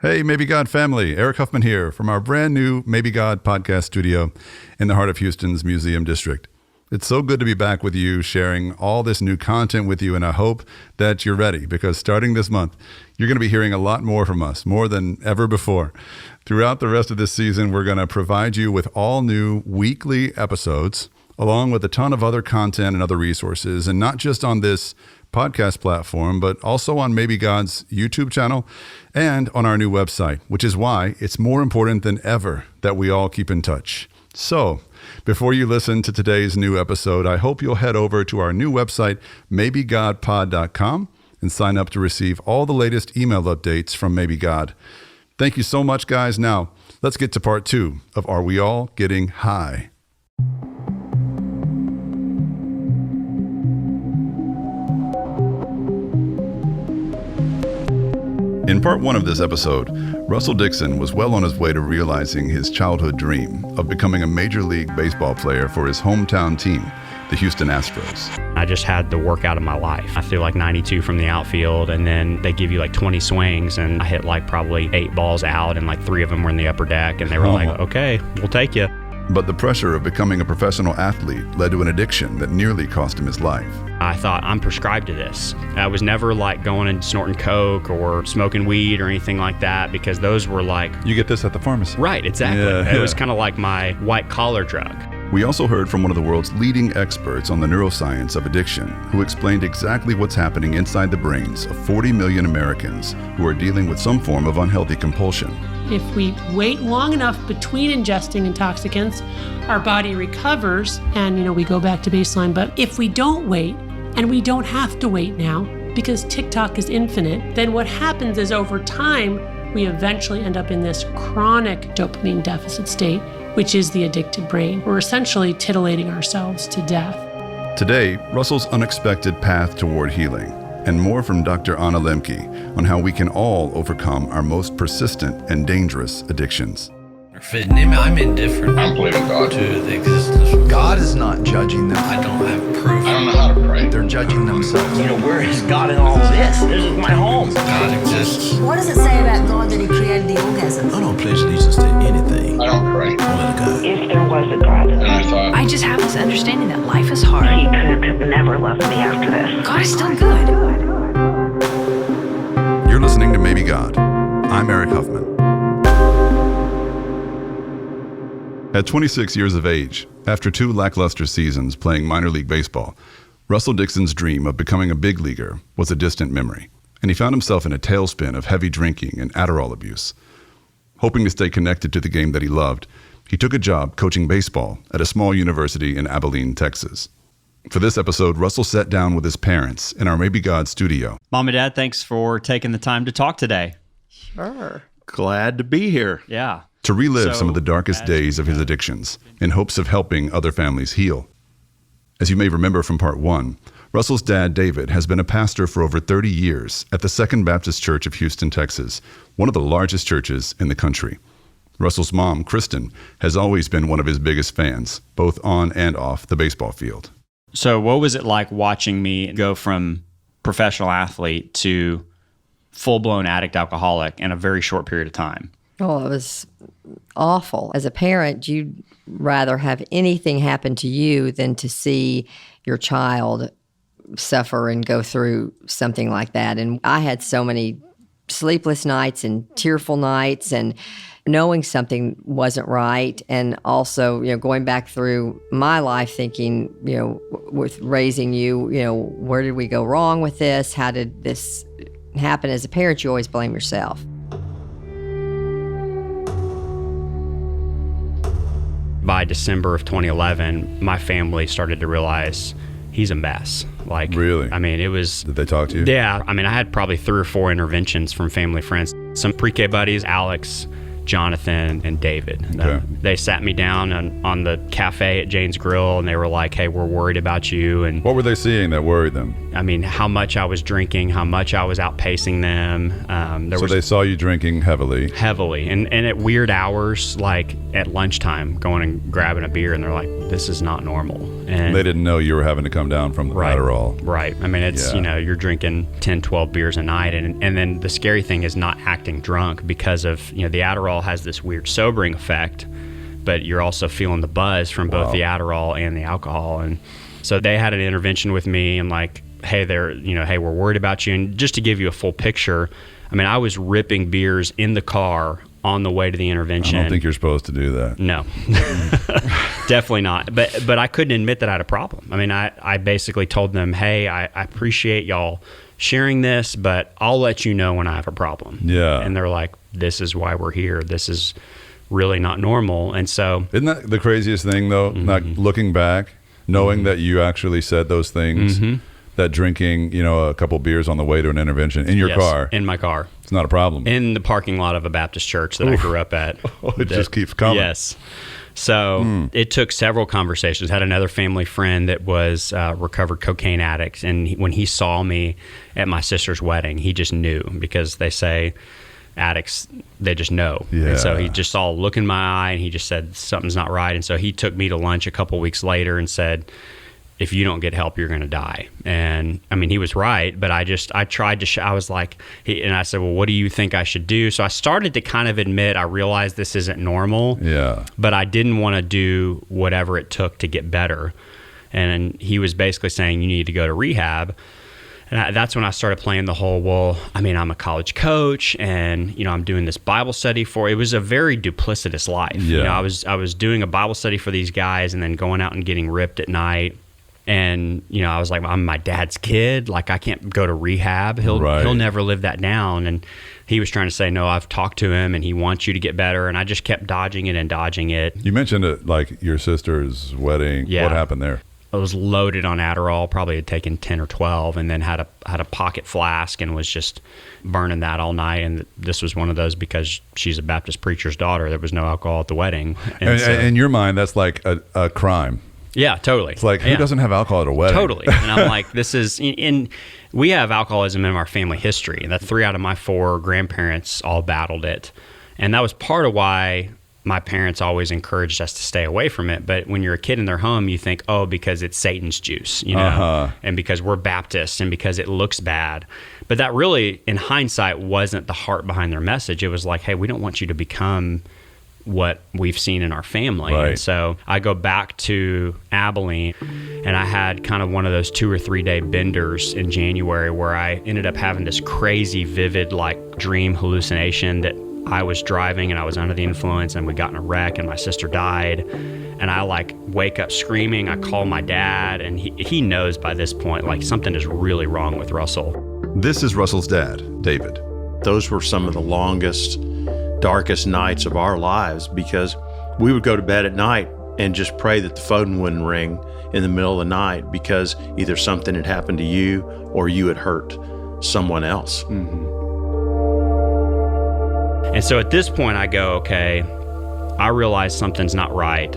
Hey, Maybe God family. Eric Huffman here from our brand new Maybe God podcast studio in the heart of Houston's Museum District. It's so good to be back with you, sharing all this new content with you, and I hope that you're ready because starting this month, you're going to be hearing a lot more from us, more than ever before. Throughout the rest of this season, we're going to provide you with all new weekly episodes, along with a ton of other content and other resources, and not just on this podcast platform, but also on Maybe God's YouTube channel and on our new website, which is why it's more important than ever that we all keep in touch. So, before you listen to today's new episode, I hope you'll head over to our new website, maybegodpod.com, and sign up to receive all the latest email updates from Maybe God. Thank you so much, guys. Now, let's get to part 2 of Are We All Getting High? In part 1 of this episode, Russell Dixon was well on his way to realizing his childhood dream of becoming a Major League Baseball player for his hometown team, the Houston Astros. I just had the workout of my life. I threw like 92 from the outfield, and then they give you like 20 swings, and I hit like probably 8 balls out, and like 3 of them were in the upper deck, and they were like, okay, we'll take you. But the pressure of becoming a professional athlete led to an addiction that nearly cost him his life. I thought, I'm prescribed to this. I was never like going and snorting coke or smoking weed or anything like that, because those were like... You get this at the pharmacy. Right, exactly. It was kind of like my white collar drug. We also heard from one of the world's leading experts on the neuroscience of addiction, who explained exactly what's happening inside the brains of 40 million Americans who are dealing with some form of unhealthy compulsion. If we wait long enough between ingesting intoxicants, our body recovers and, we go back to baseline. But if we don't wait, and we don't have to wait now because TikTok is infinite, then what happens is over time, we eventually end up in this chronic dopamine deficit state, which is the addicted brain. We're essentially titillating ourselves to death. Today, Russell's unexpected path toward healing, and more from Dr. Anna Lemke on how we can all overcome our most persistent and dangerous addictions. Fitting him, I'm indifferent. I believe in God. To the existence of God is not judging them. I don't have proof. I don't know how to pray. They're judging themselves. Where is God in all of this? This is my home. God exists. What does it say about God that he created the organism? I don't pledge allegiance to anything. I don't pray. Only to God. If there was a God, And I thought, I just have this understanding that life is hard. he could never love me after this. God is still good. You're listening to Maybe God. I'm Eric Huffman. At 26 years of age, after 2 lackluster seasons playing minor league baseball, Russell Dixon's dream of becoming a big leaguer was a distant memory, and he found himself in a tailspin of heavy drinking and Adderall abuse. Hoping to stay connected to the game that he loved, he took a job coaching baseball at a small university in Abilene, Texas. For this episode, Russell sat down with his parents in our Maybe God studio. Mom and Dad, thanks for taking the time to talk today. Sure. Glad to be here. Yeah. To relive some of the darkest days of his addictions in hopes of helping other families heal. As you may remember from part 1, Russell's dad, David, has been a pastor for over 30 years at the Second Baptist Church of Houston, Texas, one of the largest churches in the country. Russell's mom, Kristen, has always been one of his biggest fans, both on and off the baseball field. So what was it like watching me go from professional athlete to full-blown addict alcoholic in a very short period of time? Well, it was awful. As a parent, you'd rather have anything happen to you than to see your child suffer and go through something like that. And I had so many sleepless nights and tearful nights and knowing something wasn't right. And also, going back through my life thinking, with raising you, where did we go wrong with this? How did this happen? As a parent, you always blame yourself. By December of 2011, my family started to realize he's a mess. Really? I mean, it was... Did they talk to you? Yeah. I mean, I had probably 3 or 4 interventions from family friends. Some pre-K buddies, Alex, Jonathan, and David. Okay. They sat me down on the cafe at Jane's Grill, and they were like, hey, we're worried about you. And What were they seeing that worried them? I mean, how much I was drinking, how much I was outpacing them. They saw you drinking heavily. Heavily. And at weird hours, like at lunchtime, going and grabbing a beer, and they're like, this is not normal. And they didn't know you were having to come down from the Adderall. Right. I mean, it's, you're drinking 10, 12 beers a night. And then the scary thing is not acting drunk because of, the Adderall has this weird sobering effect, but you're also feeling the buzz from both the Adderall and the alcohol. And so they had an intervention with me and like, hey, hey, we're worried about you. And just to give you a full picture, I mean, I was ripping beers in the car on the way to the intervention. I don't think you're supposed to do that. No, definitely not. But I couldn't admit that I had a problem. I mean, I basically told them, hey, I appreciate y'all sharing this, but I'll let you know when I have a problem. Yeah. And they're like, this is why we're here. This is really not normal. And so, isn't that the craziest thing though? Like looking back, knowing that you actually said those things, that drinking, a couple beers on the way to an intervention in your car, in my car, it's not a problem. In the parking lot of a Baptist church that I grew up at. It just keeps coming. Yes. So it took several conversations. Had another family friend that was a recovered cocaine addict. And when he saw me at my sister's wedding, he just knew, because they say addicts, they just know. Yeah. And so he just saw a look in my eye and he just said, something's not right. And so he took me to lunch a couple weeks later and said, if you don't get help, you're going to die. And I mean, he was right, but I tried to, I was like, and I said, well, what do you think I should do? So I started to kind of admit, I realized this isn't normal, but I didn't want to do whatever it took to get better. And he was basically saying, you need to go to rehab. And that's when I started playing the whole, well, I mean, I'm a college coach and, I'm doing this Bible study it was a very duplicitous life. Yeah. I was doing a Bible study for these guys and then going out and getting ripped at night. And, I was like, I'm my dad's kid. Like, I can't go to rehab. He'll never live that down. And he was trying to say, no, I've talked to him and he wants you to get better. And I just kept dodging it. You mentioned it, like your sister's wedding. Yeah. What happened there? I was loaded on Adderall, probably had taken 10 or 12, and then had a pocket flask and was just burning that all night. And this was one of those, because she's a Baptist preacher's daughter, there was no alcohol at the wedding. And so, in your mind, that's like a crime. Yeah, totally. It's like, who doesn't have alcohol at a wedding? Totally. And I'm like, we have alcoholism in our family history. And 3 out of my 4 grandparents all battled it. And that was part of why my parents always encouraged us to stay away from it. But when you're a kid in their home, you think, oh, because it's Satan's juice, and because we're Baptists and because it looks bad. But that really, in hindsight, wasn't the heart behind their message. It was like, hey, we don't want you to become what we've seen in our family. Right. And so I go back to Abilene, and I had kind of one of those 2 or 3 day benders in January where I ended up having this crazy, vivid, like dream hallucination that I was driving and I was under the influence and we got in a wreck and my sister died. And I like wake up screaming. I call my dad, and he knows by this point, like, something is really wrong with Russell. This is Russell's dad, David. Those were some of the longest, darkest nights of our lives, because we would go to bed at night and just pray that the phone wouldn't ring in the middle of the night, because either something had happened to you or you had hurt someone else. And so at this point I go, okay, I realize something's not right.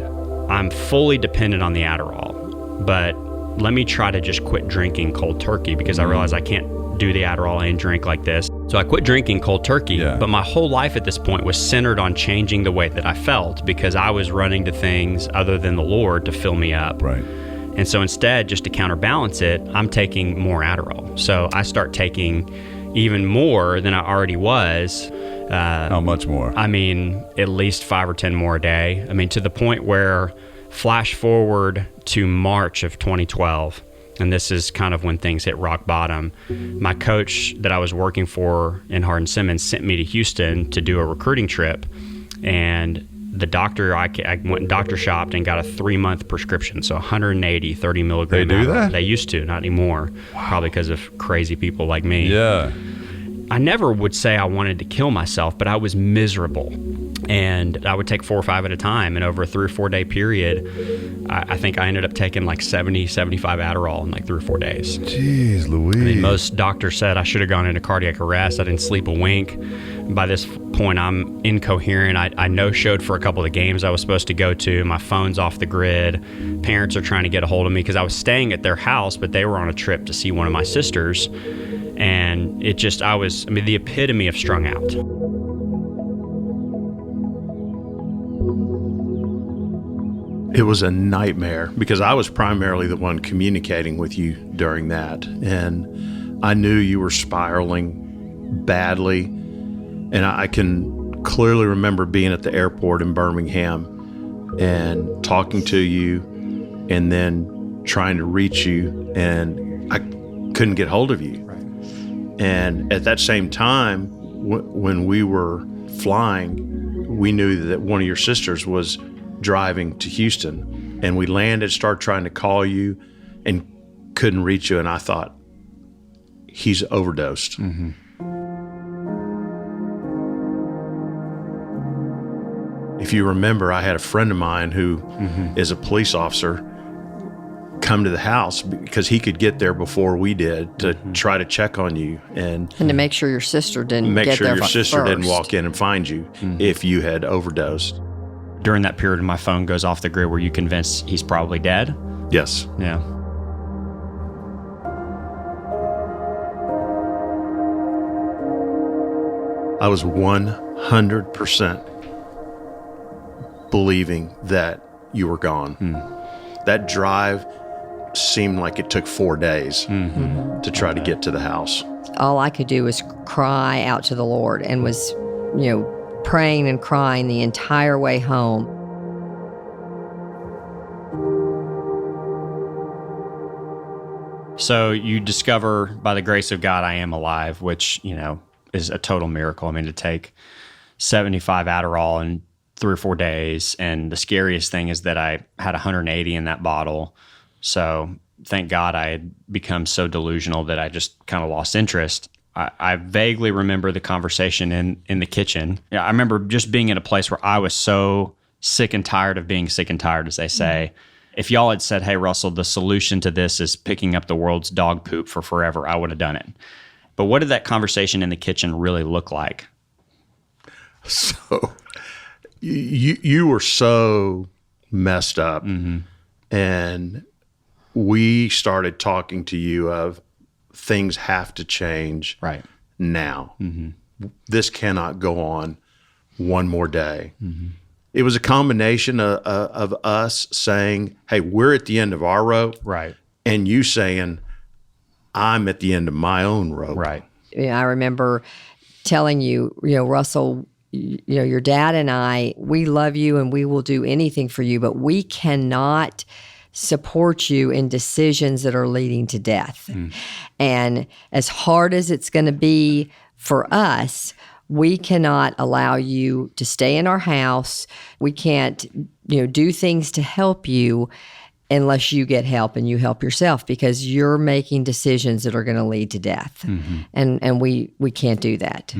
I'm fully dependent on the Adderall, but let me try to just quit drinking cold turkey, because I realize I can't do the Adderall and drink like this. So I quit drinking cold turkey, but my whole life at this point was centered on changing the way that I felt, because I was running to things other than the Lord to fill me up. Right. And so instead, just to counterbalance it, I'm taking more Adderall. So I start taking even more than I already was. How much more? I mean, at least 5 or 10 more a day. I mean, to the point where, flash forward to March of 2012, and this is kind of when things hit rock bottom. My coach that I was working for in Hardin-Simmons sent me to Houston to do a recruiting trip. And the doctor, I went and doctor shopped and got a 3-month prescription. So 180, 30 milligram. They do that? They used to, not anymore. Wow. Probably because of crazy people like me. Yeah. I never would say I wanted to kill myself, but I was miserable. And I would take 4 or 5 at a time. And over a 3 or 4 day period, I think I ended up taking like 70, 75 Adderall in like 3 or 4 days. Jeez Louise. I mean, most doctors said I should have gone into cardiac arrest. I didn't sleep a wink. By this point, I'm incoherent. I no-showed for a couple of the games I was supposed to go to. My phone's off the grid. Parents are trying to get a hold of me because I was staying at their house, but they were on a trip to see one of my sisters. And it just, I mean, the epitome of strung out. It was a nightmare because I was primarily the one communicating with you during that. And I knew you were spiraling badly. And I can clearly remember being at the airport in Birmingham and talking to you and then trying to reach you. And I couldn't get hold of you. Right. And at that same time, when we were flying, we knew that one of your sisters was driving to Houston, and we landed, started trying to call you and couldn't reach you. And I thought, he's overdosed. Mm-hmm. If you remember, I had a friend of mine who is a police officer come to the house because he could get there before we did to try to check on you and to make sure your sister didn't get there your sister first. didn't walk in and find you if you had overdosed. During that period, my phone goes off the grid. Were you convinced he's probably dead? Yes. Yeah. I was 100% believing that you were gone. That drive seemed like it took 4 days to try to get to the house. All I could do was cry out to the Lord and was, praying and crying the entire way home. So you discover, by the grace of God, I am alive, which, is a total miracle. I mean, to take 75 Adderall in 3 or 4 days. And the scariest thing is that I had 180 in that bottle. So thank God I had become so delusional that I just kind of lost interest. I vaguely remember the conversation in the kitchen. I remember just being in a place where I was so sick and tired of being sick and tired, as they say. If y'all had said, hey, Russell, the solution to this is picking up the world's dog poop for forever, I would have done it. But what did that conversation in the kitchen really look like? So you were so messed up. And we started talking to you of things have to change now. This cannot go on one more day. It was a combination of us saying, hey, we're at the end of our rope. Right. And you saying, I'm at the end of my own rope. Right. I remember telling you, Russell, your dad and I, we love you and we will do anything for you, but we cannot support you in decisions that are leading to death. And as hard as it's going to be for us, we cannot allow you to stay in our house. We can't, do things to help you unless you get help and you help yourself, because you're making decisions that are going to lead to death. And we can't do that.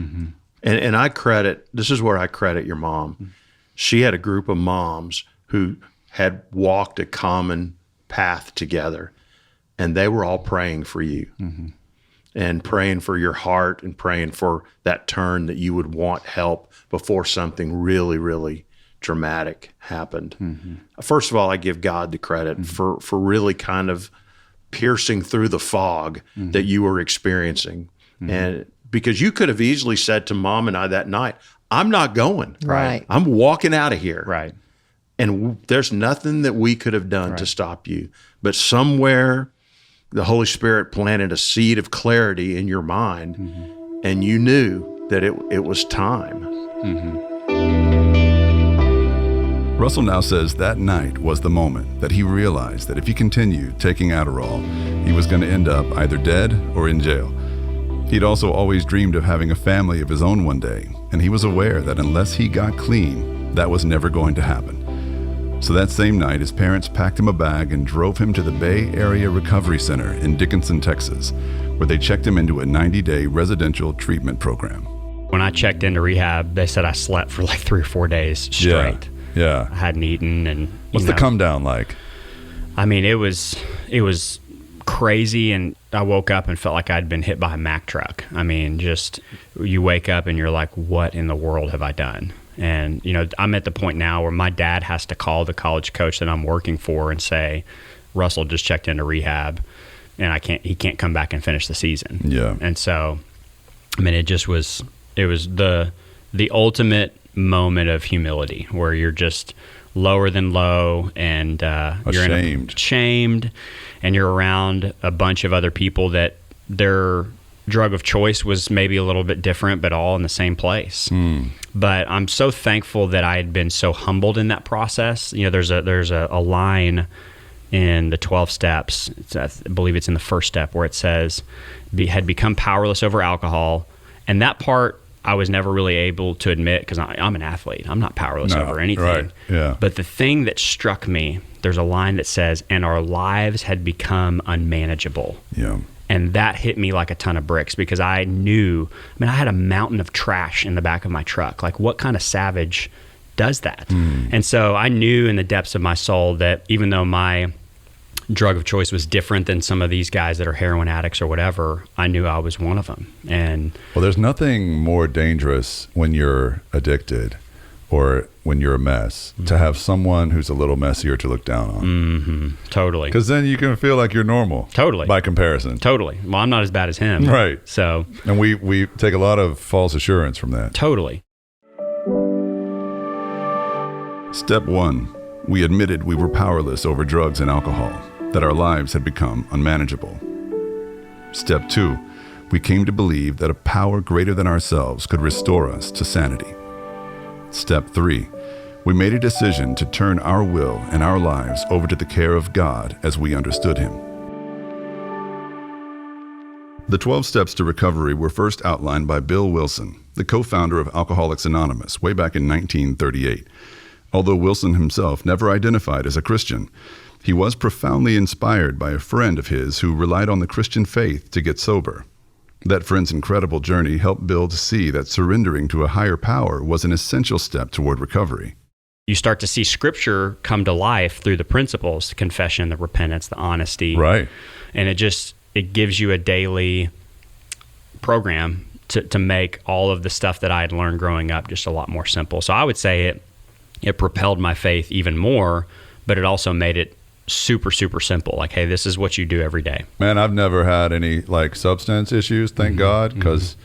And this is where I credit your mom. She had a group of moms who had walked a common path together, and they were all praying for you and praying for your heart and praying for that turn that you would want help before something really, really dramatic happened. First of all, I give God the credit for really kind of piercing through the fog that you were experiencing. And because you could have easily said to Mom and I that night, I'm not going. Right. I'm walking out of here. Right. And there's nothing that we could have done to stop you. But somewhere the Holy Spirit planted a seed of clarity in your mind, and you knew that it was time. Russell now says that night was the moment that he realized that if he continued taking Adderall, he was going to end up either dead or in jail. He'd also always dreamed of having a family of his own one day, and he was aware that unless he got clean, that was never going to happen. So that same night, his parents packed him a bag and drove him to the Bay Area Recovery Center in Dickinson, Texas, where they checked him into a 90-day residential treatment program. When I checked into rehab, they said I slept for like 3 or 4 days straight. Yeah. I hadn't eaten, and what's the come down like? I mean, it was crazy, and I woke up and felt like I'd been hit by a Mack truck. I mean, just you wake up and you're like, what in the world have I done? And, I'm at the point now where my dad has to call the college coach that I'm working for and say, Russell just checked into rehab and he can't come back and finish the season. Yeah. And so, I mean, it was the ultimate moment of humility where you're just lower than low, and you're shamed, and you're around a bunch of other people that their drug of choice was maybe a little bit different, but all in the same place. But I'm so thankful that I had been so humbled in that process. You know, there's a line in the 12 steps. I believe it's in the first step where it says, had become powerless over alcohol. And that part I was never really able to admit because I'm an athlete. I'm not powerless over anything. Right. Yeah. But the thing that struck me, there's a line that says, and our lives had become unmanageable. Yeah. And that hit me like a ton of bricks because I had a mountain of trash in the back of my truck. Like, what kind of savage does that? And so I knew in the depths of my soul that even though my drug of choice was different than some of these guys that are heroin addicts or whatever, I knew I was one of them. And well, there's nothing more dangerous when you're addicted or when you're a mess to have someone who's a little messier to look down on. Totally. Because then you can feel like you're normal. Totally. By comparison. Totally. Well, I'm not as bad as him. Right. So. And we take a lot of false assurance from that. Totally. Step 1. We admitted we were powerless over drugs and alcohol, that our lives had become unmanageable. Step 2. We came to believe that a power greater than ourselves could restore us to sanity. Step 3. We made a decision to turn our will and our lives over to the care of God as we understood Him. The 12 steps to recovery were first outlined by Bill Wilson, the co-founder of Alcoholics Anonymous, way back in 1938. Although Wilson himself never identified as a Christian, he was profoundly inspired by a friend of his who relied on the Christian faith to get sober. That friend's incredible journey helped Bill to see that surrendering to a higher power was an essential step toward recovery. You start to see Scripture come to life through the principles, the confession, the repentance, the honesty. Right. And it gives you a daily program to make all of the stuff that I had learned growing up just a lot more simple. So I would say it propelled my faith even more, but it also made it super, super simple. Like, hey, this is what you do every day. Man, I've never had any substance issues, thank God, because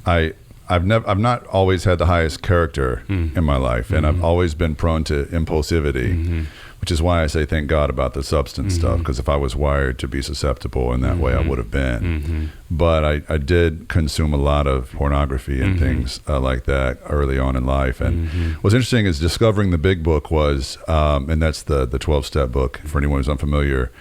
I've not always had the highest character in my life, and I've always been prone to impulsivity, which is why I say thank God about the substance stuff, because if I was wired to be susceptible in that way, I would have been. But I did consume a lot of pornography and things like that early on in life. And what's interesting is discovering the big book was, and that's the 12-step book for anyone who's unfamiliar,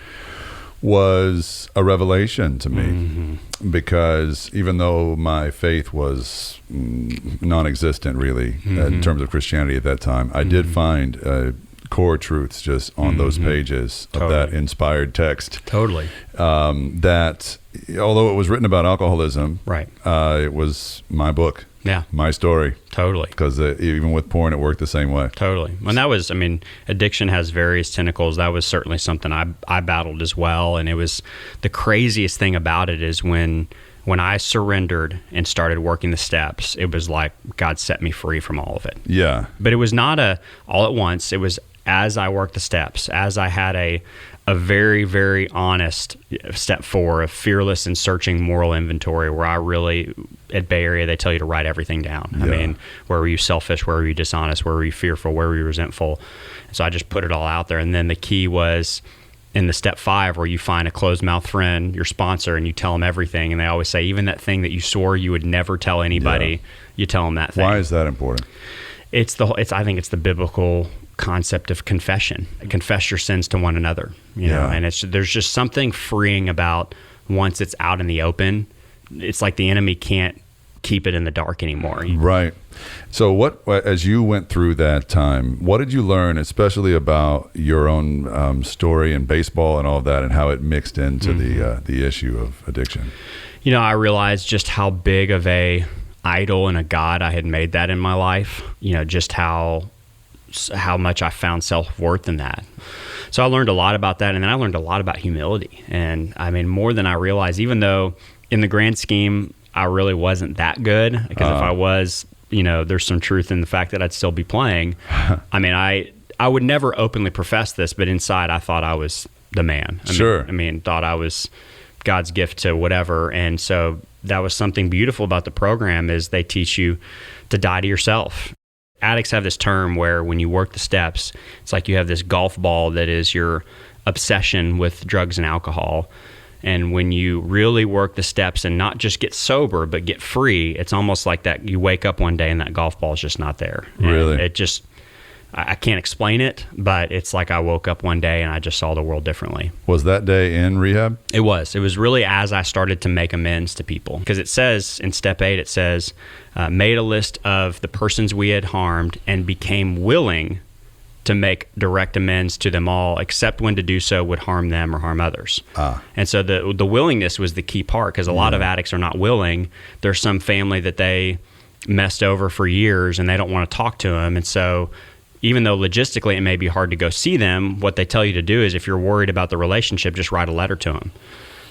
was a revelation to me, because even though my faith was non-existent really in terms of Christianity at that time, I did find core truths just on those pages of that inspired text. Totally. That although it was written about alcoholism, right, it was my book. Yeah. My story. Totally. Because even with porn, it worked the same way. Totally. And that was, addiction has various tentacles. That was certainly something I battled as well. And it was the craziest thing about it is when I surrendered and started working the steps, it was like God set me free from all of it. Yeah. But it was not all at once. It was as I worked the steps, as I had a very, very honest step 4 of fearless and searching moral inventory, where I really, at Bay Area, they tell you to write everything down. Yeah. Where were you selfish? Where were you dishonest? Where were you fearful? Where were you resentful? So I just put it all out there. And then the key was in the step 5, where you find a closed mouth friend, your sponsor, and you tell them everything. And they always say, even that thing that you swore you would never tell anybody, you tell them that thing. Why is that important? I think it's the biblical concept of confession. Confess your sins to one another, you know, and there's just something freeing about once it's out in the open. It's like the enemy can't keep it in the dark anymore. Right. So as you went through that time, what did you learn, especially about your own story and baseball and all of that, and how it mixed into the issue of addiction? You know, I realized just how big of a idol and a God I had made that in my life. You know, just how much I found self-worth in that. So I learned a lot about that, and then I learned a lot about humility. And more than I realized, even though in the grand scheme I really wasn't that good, because if I was, there's some truth in the fact that I'd still be playing. I would never openly profess this, but inside I thought I was the man. Thought I was God's gift to whatever. And so that was something beautiful about the program, is they teach you to die to yourself. addicts have this term where when you work the steps, it's like you have this golf ball that is your obsession with drugs and alcohol. And when you really work the steps and not just get sober, but get free, it's almost like that you wake up one day and that golf ball is just not there. Really? And it just, I can't explain it, but it's like I woke up one day and I just saw the world differently. Was that day in rehab? It was really as I started to make amends to people. Because it says in step 8, it says, made a list of the persons we had harmed and became willing to make direct amends to them all, except when to do so would harm them or harm others. And so the willingness was the key part, because a lot of addicts are not willing. There's some family that they messed over for years and they don't want to talk to them. And so even though logistically it may be hard to go see them, what they tell you to do is, if you're worried about the relationship, just write a letter to them.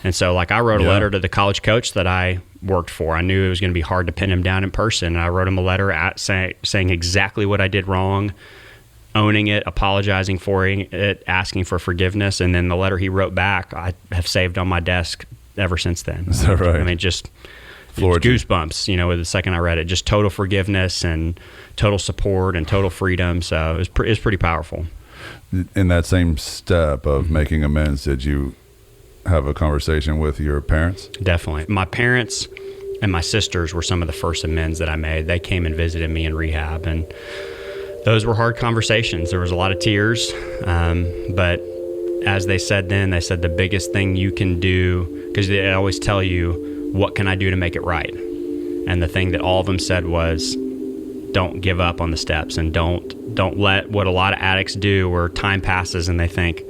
And so like I wrote a letter to the college coach that I worked for. I knew it was going to be hard to pin him down in person. And I wrote him a letter saying exactly what I did wrong, owning it, apologizing for it, asking for forgiveness. And then the letter he wrote back, I have saved on my desk ever since then. Is that right? I mean, just goosebumps, with the second I read it, just total forgiveness and total support and total freedom. So it was pretty powerful. In that same step of making amends, did you have a conversation with your parents? Definitely. My parents and my sisters were some of the first amends that I made. They came and visited me in rehab, and those were hard conversations. There was a lot of tears, but as they said then, they said the biggest thing you can do, because they always tell you, what can I do to make it right? And the thing that all of them said was, don't give up on the steps, and don't let what a lot of addicts do, where time passes and they think,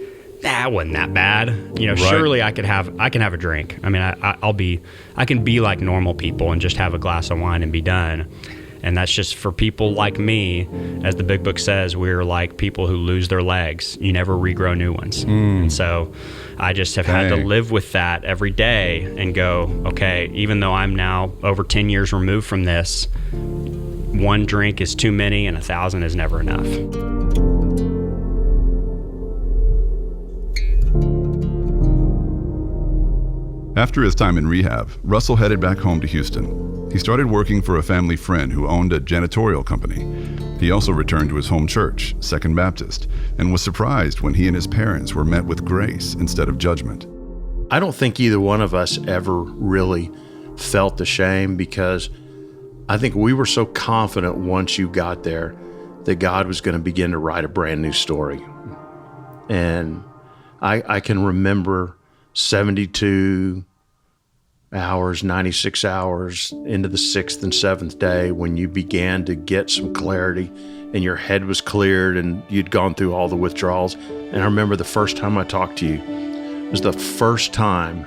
that wasn't that bad. Surely I can have a drink. I mean, I can be like normal people and just have a glass of wine and be done. And that's just for people like me. As the big book says, we're like people who lose their legs. You never regrow new ones. And so I just have had to live with that every day and go, okay, even though I'm now over 10 years removed from this, one drink is too many and 1,000 is never enough. After his time in rehab, Russell headed back home to Houston. He started working for a family friend who owned a janitorial company. He also returned to his home church, Second Baptist, and was surprised when he and his parents were met with grace instead of judgment. I don't think either one of us ever really felt the shame, because I think we were so confident once you got there that God was going to begin to write a brand new story. And I can remember 72 hours, 96 hours into the 6th and 7th day when you began to get some clarity and your head was cleared and you'd gone through all the withdrawals. And I remember the first time I talked to you, it was the first time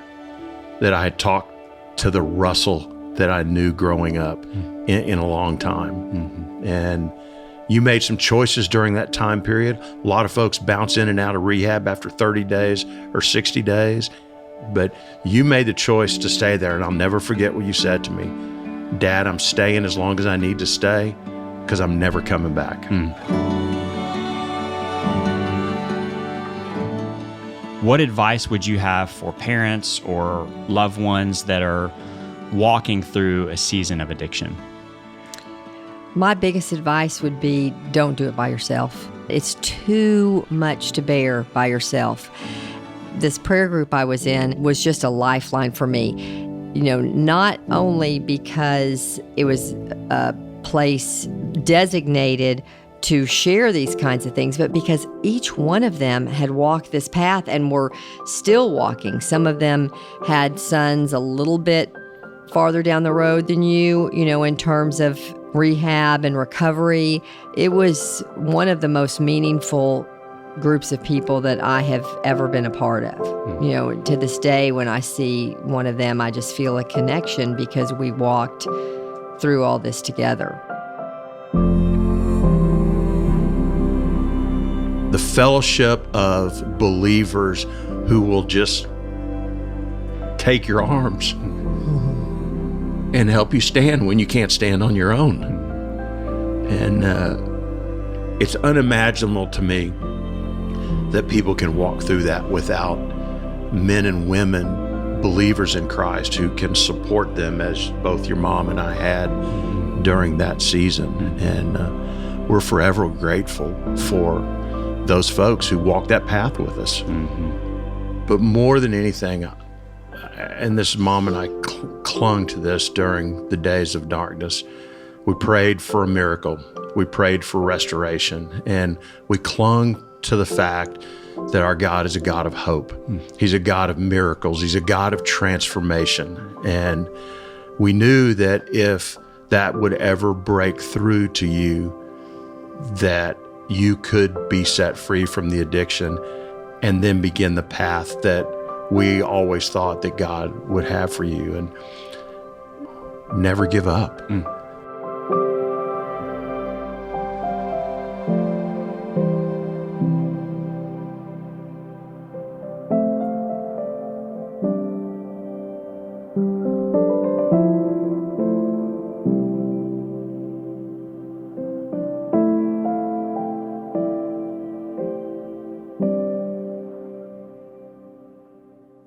that I had talked to the Russell that I knew growing up in a long time. And you made some choices during that time period. A lot of folks bounce in and out of rehab after 30 days or 60 days, but you made the choice to stay there. And I'll never forget what you said to me. Dad, I'm staying as long as I need to stay, because I'm never coming back. What advice would you have for parents or loved ones that are walking through a season of addiction? My biggest advice would be, don't do it by yourself. It's too much to bear by yourself. This prayer group I was in was just a lifeline for me. Not only because it was a place designated to share these kinds of things, but because each one of them had walked this path and were still walking. Some of them had sons a little bit farther down the road than you, in terms of rehab and recovery. It was one of the most meaningful groups of people that I have ever been a part of. To this day, when I see one of them, I just feel a connection because we walked through all this together. The fellowship of believers who will just take your arms and help you stand when you can't stand on your own. And it's unimaginable to me that people can walk through that without men and women, believers in Christ, who can support them, as both your mom and I had during that season. And we're forever grateful for those folks who walked that path with us. But more than anything, and this mom and I clung to this during the days of darkness, we prayed for a miracle. We prayed for restoration. And we clung to the fact that our God is a God of hope. He's a God of miracles. He's a God of transformation. And we knew that if that would ever break through to you, that you could be set free from the addiction and then begin the path that we always thought that God would have for you, and never give up.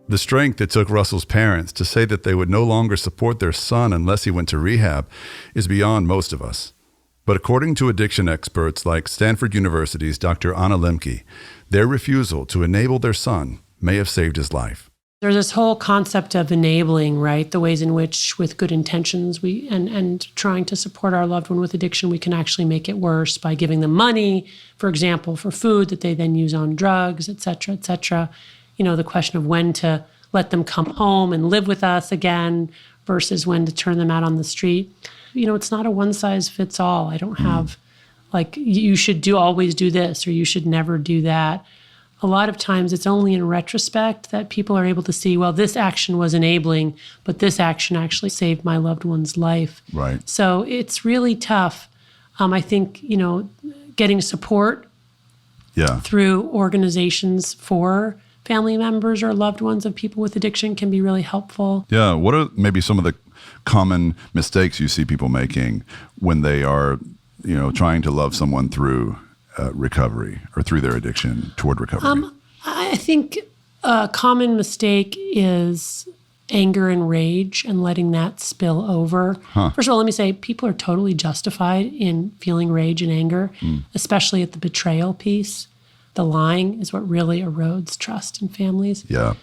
The strength it took Russell's parents to say that they would no longer support their son unless he went to rehab is beyond most of us. But according to addiction experts like Stanford University's Dr. Anna Lemke, their refusal to enable their son may have saved his life. There's this whole concept of enabling, right? The ways in which, with good intentions, we and trying to support our loved one with addiction, we can actually make it worse by giving them money, for example, for food that they then use on drugs, et cetera, et cetera. You know, the question of when to let them come home and live with us again versus when to turn them out on the street. You know, it's not a one size fits all. I don't have like, you should always do this or you should never do that. A lot of times it's only in retrospect that people are able to see, well, this action was enabling, but this action actually saved my loved one's life. Right. So it's really tough. I think, you know, getting support through organizations for family members or loved ones of people with addiction can be really helpful. Yeah. What are maybe some of the common mistakes you see people making when they are, you know, trying to love someone through recovery or through their addiction toward recovery? I think a common mistake is anger and rage and letting that spill over. First of all, let me say people are totally justified in feeling rage and anger, especially at the betrayal piece. The lying is what really erodes trust in families. Yeah.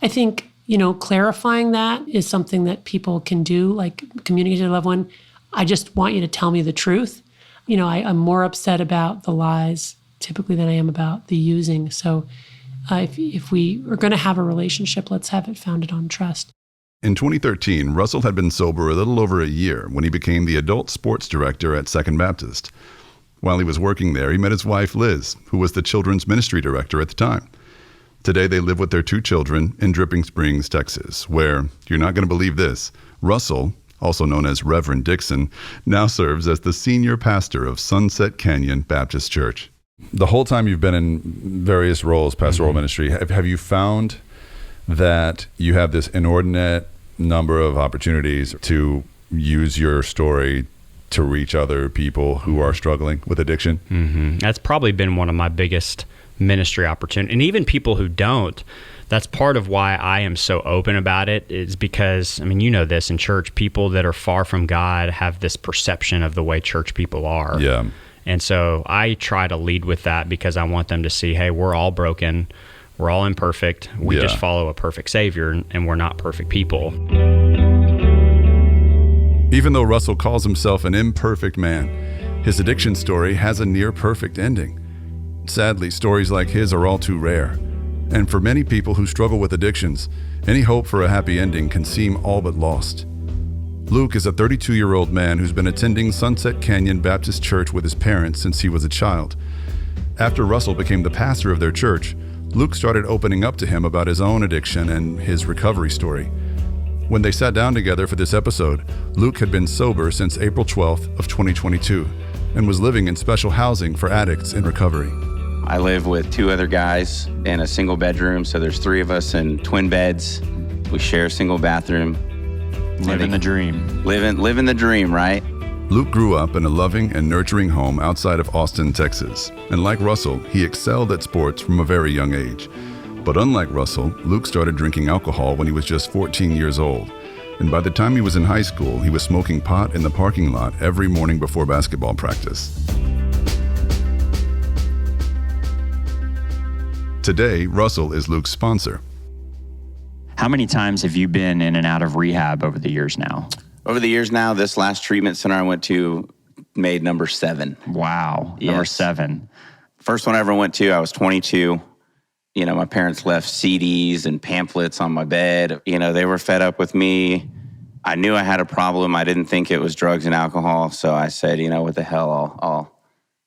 I think, you know, clarifying that is something that people can do, like communicating to a loved one. I just want you to tell me the truth. You know, I'm more upset about the lies typically than I am about the using. So if we are going to have a relationship, let's have it founded on trust. In 2013, Russell had been sober a little over a year when he became the adult sports director at Second Baptist. While he was working there, he met his wife, Liz, who was the children's ministry director at the time. Today, they live with their 2 children in Dripping Springs, Texas, where, you're not going to believe this, Russell, also known as Reverend Dixon, now serves as the senior pastor of Sunset Canyon Baptist Church. The whole time you've been in various roles, pastoral ministry, have you found that you have this inordinate number of opportunities to use your story to reach other people who are struggling with addiction? That's probably been one of my biggest ministry opportunities. And even people who don't, that's part of why I am so open about it, is because, I mean, you know this in church, people that are far from God have this perception of the way church people are. Yeah. And so I try to lead with that because I want them to see, hey, we're all broken. We're all imperfect. We just follow a perfect Savior, and we're not perfect people. Even though Russell calls himself an imperfect man, his addiction story has a near-perfect ending. Sadly, stories like his are all too rare. And for many people who struggle with addictions, any hope for a happy ending can seem all but lost. Luke is a 32-year-old man who's been attending Sunset Canyon Baptist Church with his parents since he was a child. After Russell became the pastor of their church, Luke started opening up to him about his own addiction and his recovery story. When they sat down together for this episode, Luke had been sober since April 12th of 2022 and was living in special housing for addicts in recovery. I live with 2 other guys in a single bedroom, so there's 3 of us in twin beds. We share a single bathroom. Living the dream. Living the dream, right? Luke grew up in a loving and nurturing home outside of Austin, Texas. And like Russell, he excelled at sports from a very young age. But unlike Russell, Luke started drinking alcohol when he was just 14 years old. And by the time he was in high school, he was smoking pot in the parking lot every morning before basketball practice. Today, Russell is Luke's sponsor. How many times have you been in and out of rehab over the years now? Over the years now, this last treatment center I went to made number 7. Wow. Yes. Number 7. First one I ever went to, I was 22. You know, my parents left CDs and pamphlets on my bed. You know, they were fed up with me. I knew I had a problem. I didn't think it was drugs and alcohol. So I said, you know, what the hell,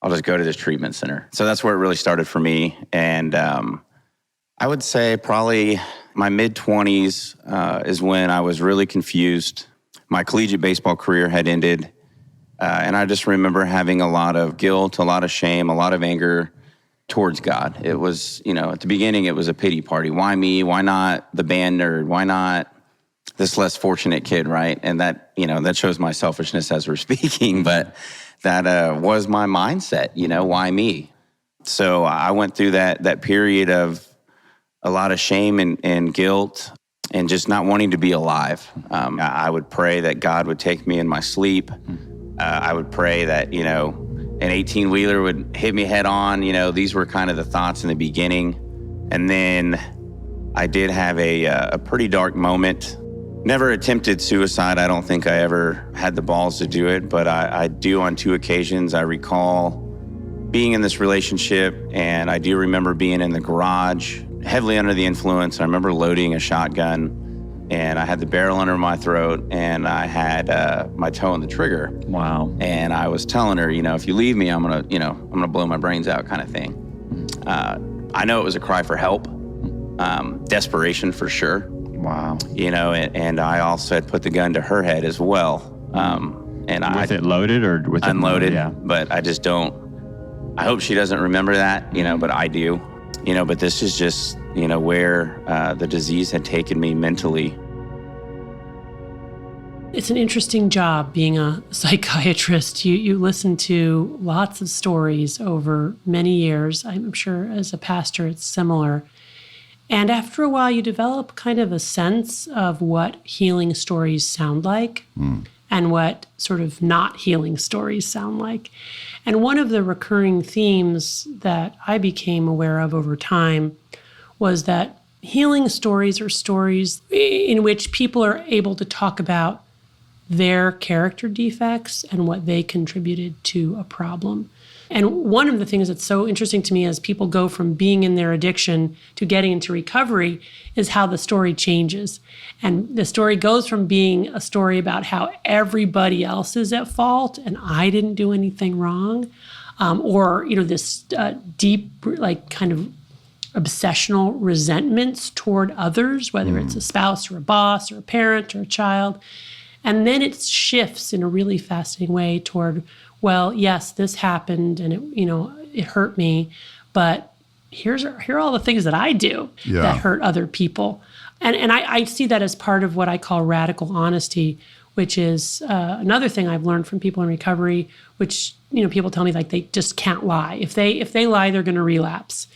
I'll just go to this treatment center. So that's where it really started for me. And I would say probably my mid-20s is when I was really confused. My collegiate baseball career had ended. And I just remember having a lot of guilt, a lot of shame, a lot of anger towards God. It was, you know, at the beginning, it was a pity party. Why me? Why not the band nerd? Why not this less fortunate kid, right? And that, you know, that shows my selfishness as we're speaking, but that was my mindset, you know, why me? So I went through that period of a lot of shame and guilt and just not wanting to be alive. I would pray that God would take me in my sleep. I would pray that, you know, an 18-wheeler would hit me head on. You know, these were kind of the thoughts in the beginning. And then I did have a pretty dark moment. Never attempted suicide. I don't think I ever had the balls to do it, but I do on 2 occasions. I recall being in this relationship, and I do remember being in the garage, heavily under the influence. I remember loading a shotgun, and I had the barrel under my throat, and I had my toe on the trigger. Wow. And I was telling her, you know, if you leave me, I'm gonna blow my brains out, kind of thing. I know it was a cry for help, desperation for sure. Wow. You know, and I also had put the gun to her head as well. And with it loaded or with unloaded? It yeah. But I just don't. I hope she doesn't remember that, you know, but I do. You know, but this is just, you know, where the disease had taken me mentally. It's an interesting job being a psychiatrist. You listen to lots of stories over many years. I'm sure as a pastor it's similar. And after a while, you develop kind of a sense of what healing stories sound like and what sort of not healing stories sound like. And one of the recurring themes that I became aware of over time was that healing stories are stories in which people are able to talk about their character defects and what they contributed to a problem. And one of the things that's so interesting to me as people go from being in their addiction to getting into recovery is how the story changes. And the story goes from being a story about how everybody else is at fault and I didn't do anything wrong, or, you know, this deep, like, kind of obsessional resentments toward others, whether it's a spouse or a boss or a parent or a child. And then it shifts in a really fascinating way toward, well, yes, this happened and it hurt me, but here are all the things that I do that hurt other people. And I see that as part of what I call radical honesty, which is another thing I've learned from people in recovery, which, you know, people tell me like they just can't lie. If they lie, they're going to relapse.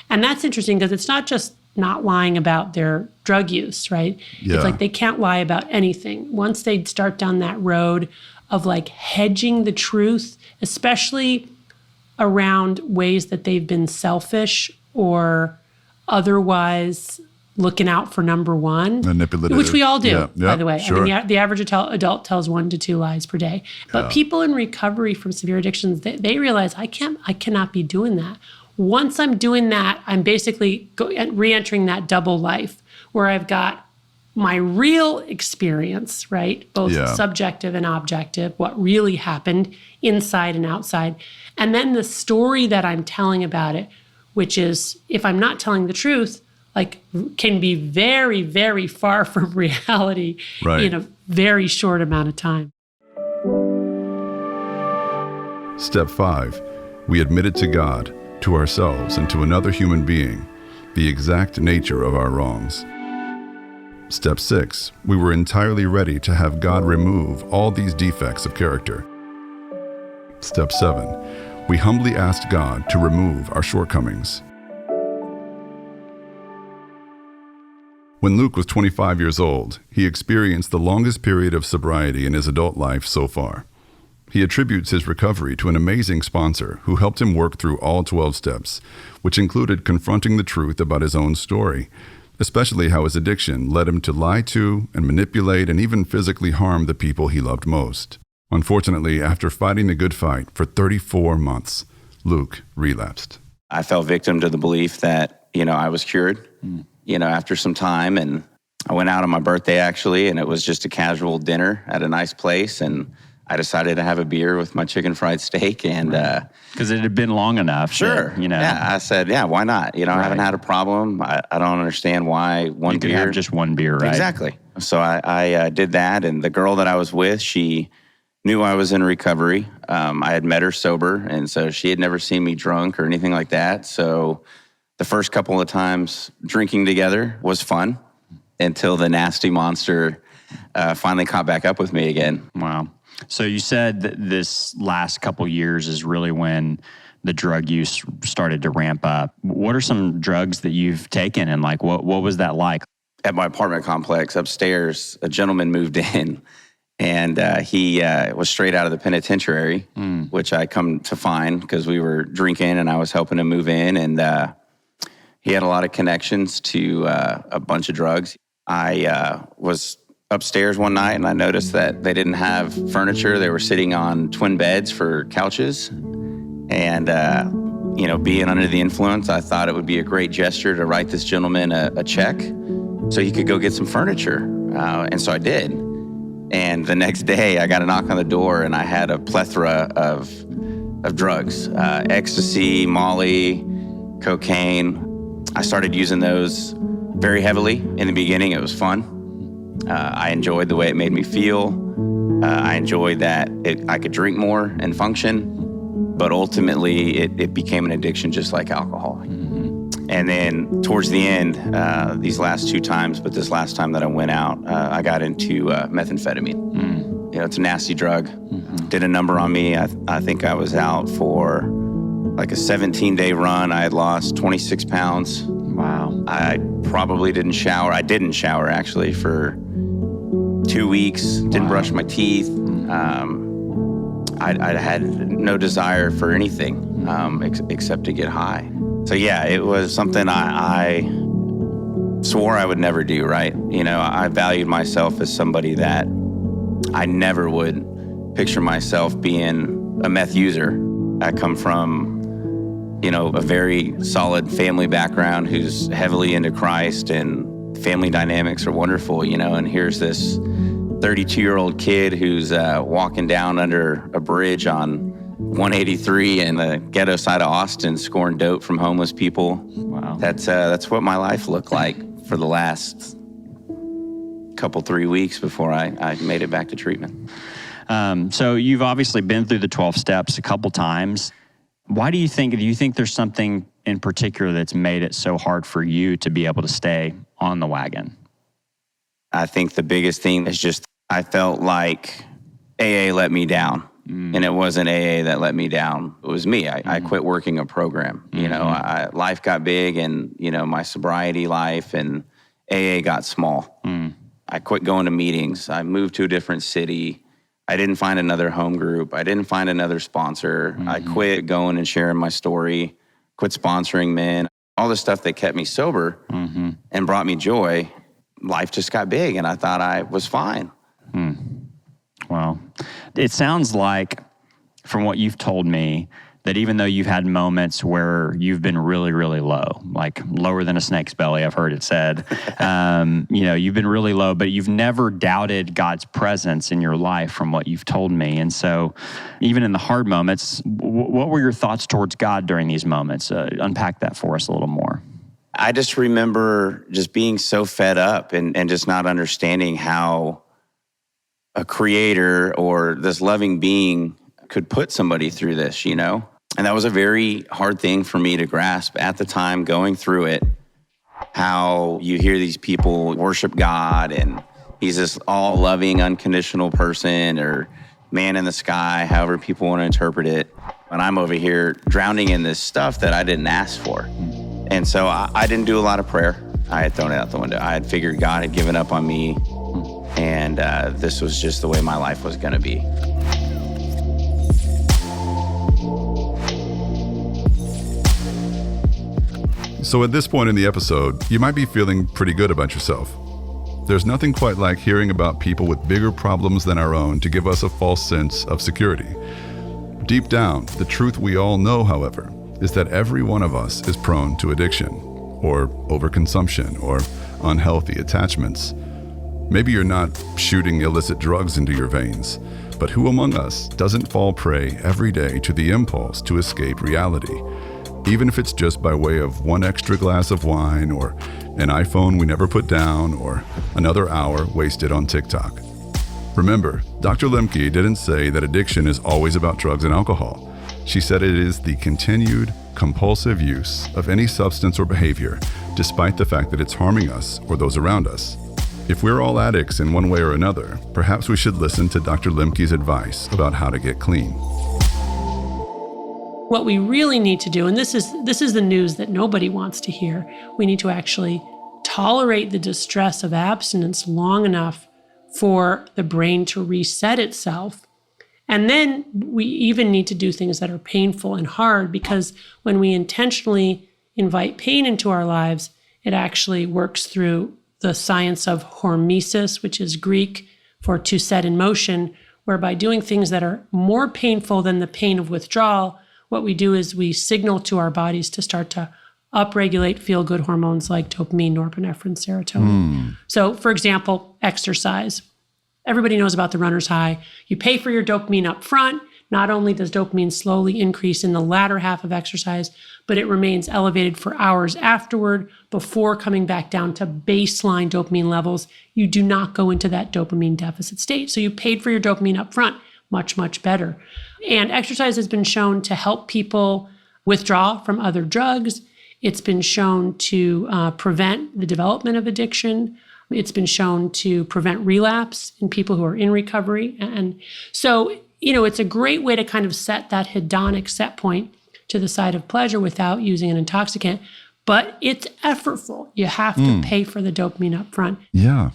And that's interesting because it's not just not lying about their drug use, right? Yeah. It's like they can't lie about anything. Once they start down that road of like hedging the truth, especially around ways that they've been selfish or otherwise looking out for number one. Manipulative. Which we all do, by the way. Sure. I mean, the average adult tells 1 to 2 lies per day. But people in recovery from severe addictions, they realize I cannot be doing that. Once I'm doing that, I'm basically re-entering that double life where I've got my real experience, right? Both subjective and objective, what really happened inside and outside. And then the story that I'm telling about it, which is, if I'm not telling the truth, like, can be very, very far from reality in a very short amount of time. Step 5, we admitted to God, to ourselves, and to another human being the exact nature of our wrongs. Step 6, we were entirely ready to have God remove all these defects of character. Step 7, we humbly asked God to remove our shortcomings. When Luke was 25 years old, he experienced the longest period of sobriety in his adult life so far. He attributes his recovery to an amazing sponsor who helped him work through all 12 steps, which included confronting the truth about his own story, especially how his addiction led him to lie to and manipulate and even physically harm the people he loved most. Unfortunately, after fighting the good fight for 34 months, Luke relapsed. I fell victim to the belief that, I was cured, after some time. And I went out on my birthday, actually, and it was just a casual dinner at a nice place. And I decided to have a beer with my chicken fried steak. And because it had been long enough. Sure. That, Yeah, I said, yeah, why not? I haven't had a problem. I don't understand why one you beer. could have just one beer, right? Exactly. So I did that. And the girl that I was with, she knew I was in recovery. I had met her sober, and so she had never seen me drunk or anything like that. So the first couple of times drinking together was fun until the nasty monster finally caught back up with me again. Wow. So you said that this last couple years is really when the drug use started to ramp up. What are some drugs that you've taken, and what was that like? At my apartment complex upstairs, a gentleman moved in. And he was straight out of the penitentiary, which I come to find because we were drinking and I was helping him move in. And he had a lot of connections to a bunch of drugs. I was upstairs one night and I noticed that they didn't have furniture. They were sitting on twin beds for couches. And, being under the influence, I thought it would be a great gesture to write this gentleman a check so he could go get some furniture. And so I did. And the next day, I got a knock on the door, and I had a plethora of drugs, ecstasy, Molly, cocaine. I started using those very heavily in the beginning. It was fun. I enjoyed the way it made me feel. I enjoyed that I could drink more and function, but ultimately it became an addiction just like alcohol. And then towards the end, these last two times, but this last time that I went out, I got into methamphetamine. It's a nasty drug. Did a number on me. I think I was out for like a 17-day run. I had lost 26 pounds. Wow. I probably didn't shower. I didn't shower, actually, for 2 weeks. Didn't brush my teeth. I had no desire for anything except to get high. So yeah, it was something I swore I would never do, right? I valued myself as somebody that I never would picture myself being a meth user. I come from, a very solid family background who's heavily into Christ, and family dynamics are wonderful, and here's this 32-year-old kid who's walking down under a bridge on 183 in the ghetto side of Austin, scoring dope from homeless people. Wow. That's what my life looked like for the last 3 weeks before I made it back to treatment. So you've obviously been through the 12 steps a couple times. Do you think there's something in particular that's made it so hard for you to be able to stay on the wagon? I think the biggest thing is just I felt like AA let me down. And it wasn't AA that let me down. It was me. I quit working a program. Life got big, and, my sobriety life, and AA got small. I quit going to meetings. I moved to a different city. I didn't find another home group. I didn't find another sponsor. I quit going and sharing my story, quit sponsoring men, all the stuff that kept me sober and brought me joy. Life just got big, and I thought I was fine. Wow. It sounds like, from what you've told me, that even though you've had moments where you've been really, really low, like lower than a snake's belly, I've heard it said, you've been really low, but you've never doubted God's presence in your life, from what you've told me. And so even in the hard moments, what were your thoughts towards God during these moments? Unpack that for us a little more. I just remember just being so fed up and just not understanding how a creator or this loving being could put somebody through this, And that was a very hard thing for me to grasp at the time, going through it, how you hear these people worship God and he's this all loving, unconditional person, or man in the sky, however people want to interpret it. And I'm over here drowning in this stuff that I didn't ask for. And so I didn't do a lot of prayer. I had thrown it out the window. I had figured God had given up on me. And this was just the way my life was going to be. So at this point in the episode, you might be feeling pretty good about yourself. There's nothing quite like hearing about people with bigger problems than our own to give us a false sense of security. Deep down, the truth we all know, however, is that every one of us is prone to addiction, or overconsumption, or unhealthy attachments. Maybe you're not shooting illicit drugs into your veins, but who among us doesn't fall prey every day to the impulse to escape reality, even if it's just by way of one extra glass of wine, or an iPhone we never put down, or another hour wasted on TikTok? Remember, Dr. Lemke didn't say that addiction is always about drugs and alcohol. She said it is the continued, compulsive use of any substance or behavior, despite the fact that it's harming us or those around us. If we're all addicts in one way or another, perhaps we should listen to Dr. Lemke's advice about how to get clean. What we really need to do, and this is the news that nobody wants to hear, we need to actually tolerate the distress of abstinence long enough for the brain to reset itself. And then we even need to do things that are painful and hard, because when we intentionally invite pain into our lives, it actually works through the science of hormesis, which is Greek for to set in motion, where by doing things that are more painful than the pain of withdrawal, what we do is we signal to our bodies to start to upregulate feel-good hormones like dopamine, norepinephrine, serotonin. So, for example, exercise. Everybody knows about the runner's high. You pay for your dopamine up front. Not only does dopamine slowly increase in the latter half of exercise, but it remains elevated for hours afterward before coming back down to baseline dopamine levels. You do not go into that dopamine deficit state. So you paid for your dopamine up front. Much, much better. And exercise has been shown to help people withdraw from other drugs. It's been shown to prevent the development of addiction. It's been shown to prevent relapse in people who are in recovery. And so, it's a great way to kind of set that hedonic set point to the side of pleasure without using an intoxicant. But it's effortful. You have to pay for the dopamine up front. Yeah.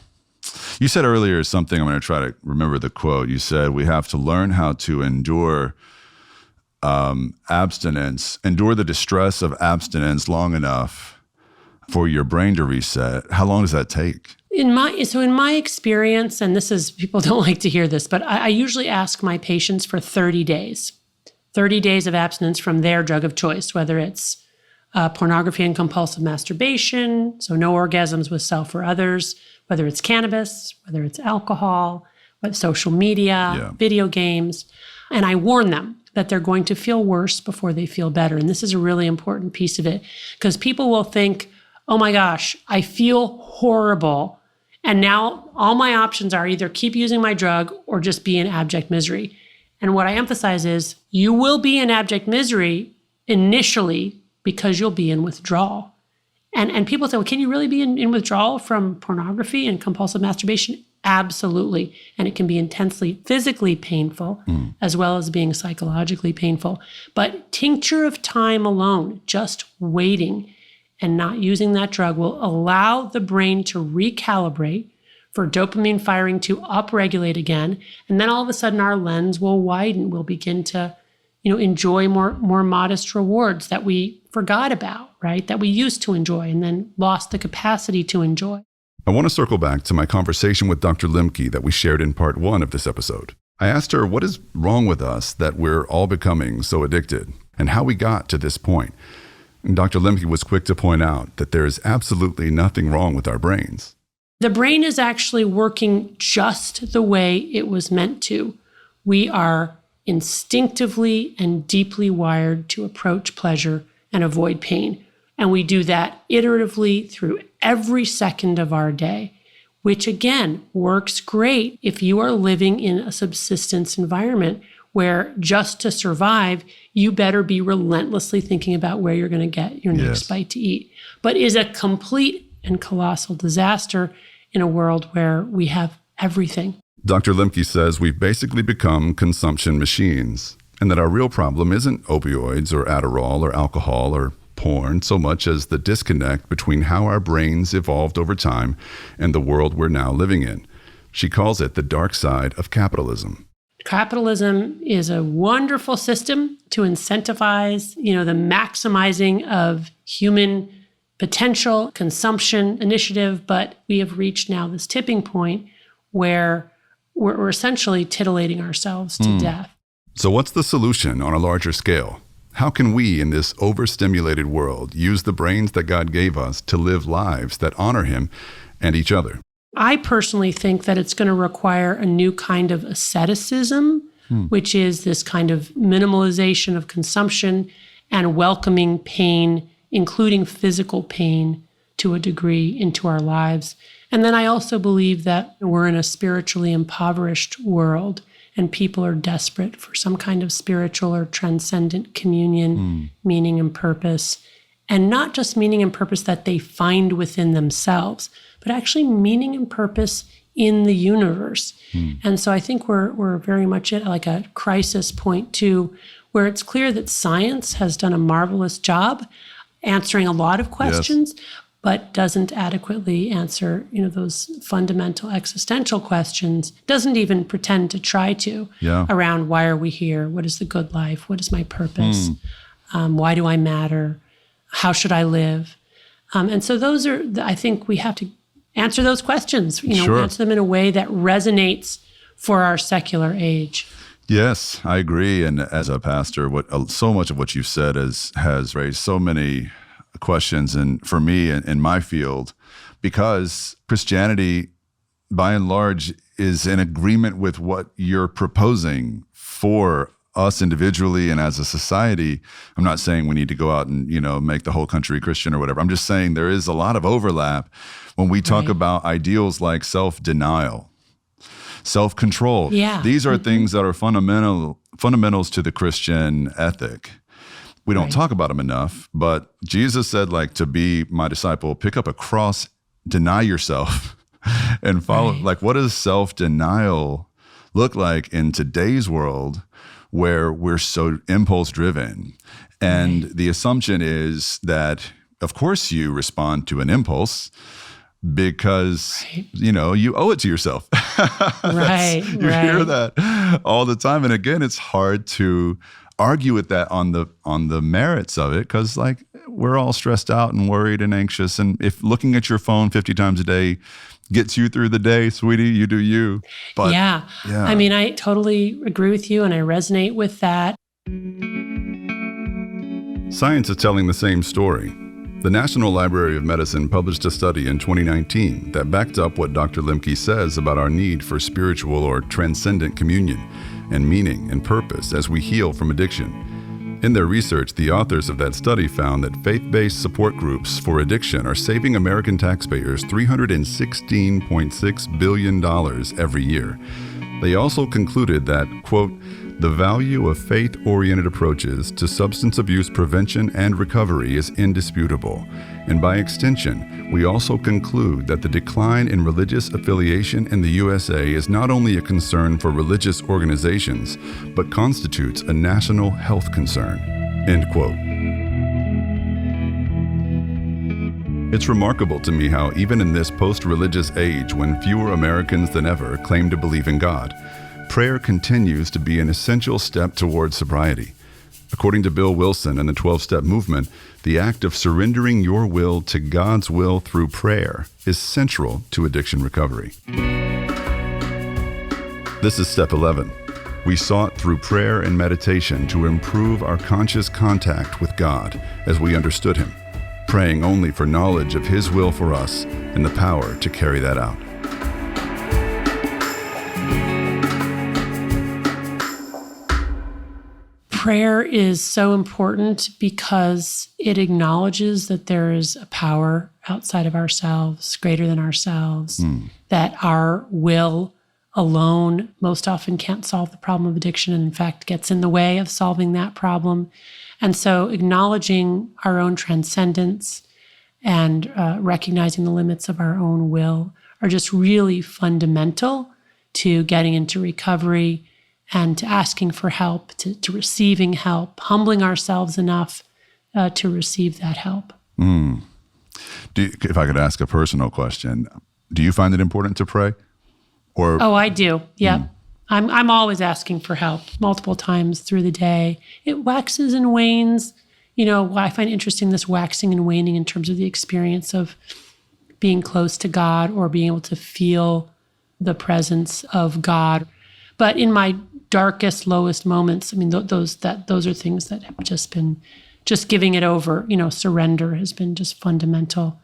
You said earlier something, I'm going to try to remember the quote. You said we have to learn how to endure abstinence, endure the distress of abstinence long enough for your brain to reset. How long does that take? In my experience, and this is, people don't like to hear this, but I usually ask my patients for 30 days. 30 days of abstinence from their drug of choice, whether it's pornography and compulsive masturbation, so no orgasms with self or others, whether it's cannabis, whether it's alcohol, whether social media, video games. And I warn them that they're going to feel worse before they feel better. And this is a really important piece of it, because people will think, oh my gosh, I feel horrible. And now all my options are either keep using my drug or just be in abject misery. And what I emphasize is you will be in abject misery initially because you'll be in withdrawal. And people say, well, can you really be in withdrawal from pornography and compulsive masturbation? Absolutely. And it can be intensely physically painful as well as being psychologically painful. But tincture of time alone, just waiting and not using that drug, will allow the brain to recalibrate for dopamine firing to upregulate again. And then all of a sudden our lens will widen. We'll begin to enjoy more modest rewards that we forgot about, right? That we used to enjoy and then lost the capacity to enjoy. I want to circle back to my conversation with Dr. Lemke that we shared in part 1 of this episode. I asked her what is wrong with us that we're all becoming so addicted and how we got to this point. And Dr. Lemke was quick to point out that there is absolutely nothing wrong with our brains. The brain is actually working just the way it was meant to. We are instinctively and deeply wired to approach pleasure and avoid pain. And we do that iteratively through every second of our day, which again works great if you are living in a subsistence environment where just to survive, you better be relentlessly thinking about where you're going to get your next bite to eat. But is a complete and colossal disaster in a world where we have everything. Dr. Lemke says we've basically become consumption machines, and that our real problem isn't opioids or Adderall or alcohol or porn so much as the disconnect between how our brains evolved over time and the world we're now living in. She calls it the dark side of capitalism. Capitalism is a wonderful system to incentivize, the maximizing of human potential consumption initiative, but we have reached now this tipping point where we're essentially titillating ourselves to death. So what's the solution on a larger scale? How can we in this overstimulated world use the brains that God gave us to live lives that honor him and each other? I personally think that it's going to require a new kind of asceticism, which is this kind of minimalization of consumption and welcoming pain, including physical pain to a degree, into our lives. And then I also believe that we're in a spiritually impoverished world and people are desperate for some kind of spiritual or transcendent communion, meaning and purpose. And not just meaning and purpose that they find within themselves, but actually meaning and purpose in the universe. And so I think we're very much at like a crisis point too, where it's clear that science has done a marvelous job answering a lot of questions, but doesn't adequately answer, those fundamental existential questions, doesn't even pretend to try to around why are we here? What is the good life? What is my purpose? Why do I matter? How should I live? And so those are, I think we have to answer those questions, answer them in a way that resonates for our secular age. Yes, I agree. And as a pastor, so much of what you've said has raised so many questions, and for me in my field, because Christianity, by and large, is in agreement with what you're proposing for us individually and as a society. I'm not saying we need to go out and, make the whole country Christian or whatever. I'm just saying there is a lot of overlap when we talk about ideals like self-denial, self-control. Yeah. These are things that are fundamentals to the Christian ethic. We don't talk about them enough, but Jesus said, to be my disciple, pick up a cross, deny yourself, and follow. What does self-denial look like in today's world where we're so impulse-driven? And the assumption is that, of course, you respond to an impulse because, you owe it to yourself. You hear that all the time. And again, it's hard to argue with that on the merits of it, because we're all stressed out and worried and anxious. And if looking at your phone 50 times a day gets you through the day, sweetie, you do you. But yeah. I mean, I totally agree with you and I resonate with that. Science is telling the same story. The National Library of Medicine published a study in 2019 that backed up what Dr. Lemke says about our need for spiritual or transcendent communion and meaning and purpose as we heal from addiction. In their research, the authors of that study found that faith-based support groups for addiction are saving American taxpayers $316.6 billion every year. They also concluded that, quote, the value of faith-oriented approaches to substance abuse prevention and recovery is indisputable. And by extension, we also conclude that the decline in religious affiliation in the USA is not only a concern for religious organizations, but constitutes a national health concern. End quote. It's remarkable to me how even in this post-religious age when fewer Americans than ever claim to believe in God, prayer continues to be an essential step towards sobriety. According to Bill Wilson and the 12-Step Movement, the act of surrendering your will to God's will through prayer is central to addiction recovery. This is Step 11. We sought through prayer and meditation to improve our conscious contact with God as we understood Him, praying only for knowledge of His will for us and the power to carry that out. Prayer is so important because it acknowledges that there is a power outside of ourselves, greater than ourselves, that our will alone most often can't solve the problem of addiction and in fact gets in the way of solving that problem. And so acknowledging our own transcendence and recognizing the limits of our own will are just really fundamental to getting into recovery and to asking for help, to receiving help, humbling ourselves enough to receive that help. If I could ask a personal question, do you find it important to pray? Or I do. Yeah. I'm always asking for help multiple times through the day. It waxes and wanes. what I find interesting, this waxing and waning in terms of the experience of being close to God or being able to feel the presence of God. But in my darkest, lowest moments, I mean, those are things that have just been, just giving it over, surrender has been just fundamental